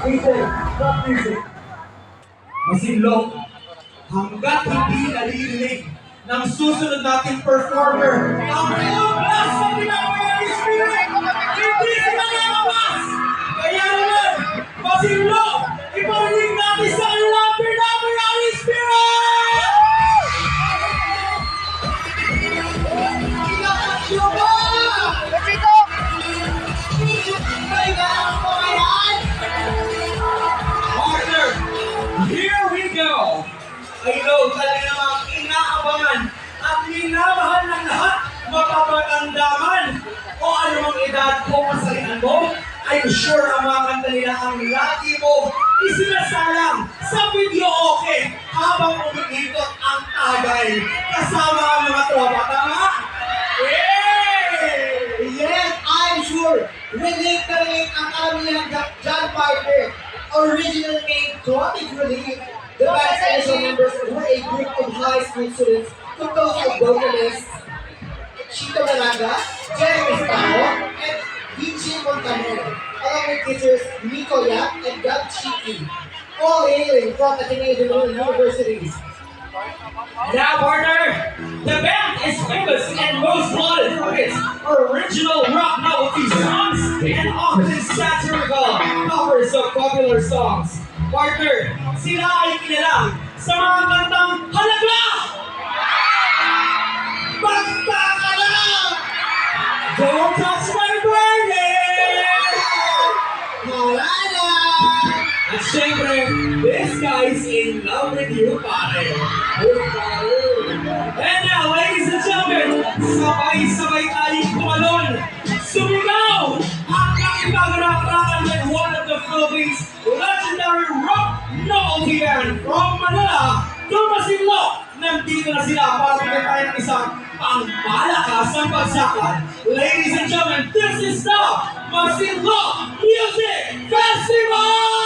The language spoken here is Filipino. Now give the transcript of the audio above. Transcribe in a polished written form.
Music, stop music. Masinlok, hanggat hindi naririnig ng susunod nating performer, ang buong class na pinapayari spirit, hindi sila lalabas! Kaya naman, masinlok, iparinig natin sa kanilang pinapayari spirit! Kinakasyo ba? Partner, here we go! I know talaga namang inaabangan at minamahal ng lahat mapapagandaan o anumang edad o kasalinan mo. I'm sure ang mga kanta nila ang lagi mo isinasalang sa video okay habang umiikot ang tagay kasama ang mga tropa. Tama? Yay! Yes, I'm sure. Relate na relate ang aming John Parker. Original name, Tony Relief. The band's initial members were a group of high school students composed of vocalists Chito Malaga, Jeremy Stao, and Vichy Montaner, along with teachers Nico Yap and Gab Chiki, all hailing from Ateneo de Manila universities. Now, partner, the band is famous and most lauded for its original rock novelty songs and often satirical covers of popular songs. Partner, sila ay kinilang sa mga kantang Halaga! Basta ka lang! Don't touch my burning! Wala na! At syempre, this guy's in love with you, pare. And now, ladies and gentlemen, sabay-sabay tayong kumalon. Sumigaw! Ang nakipag-rock-rockan with one of the Philippines' legendary rock novelty band from Manila, Tumasinlok! Nandito na sila para bigyan tayo ng isang pangmalakasang bagsakan. Ladies and gentlemen, this is the Masinlok Music Festival!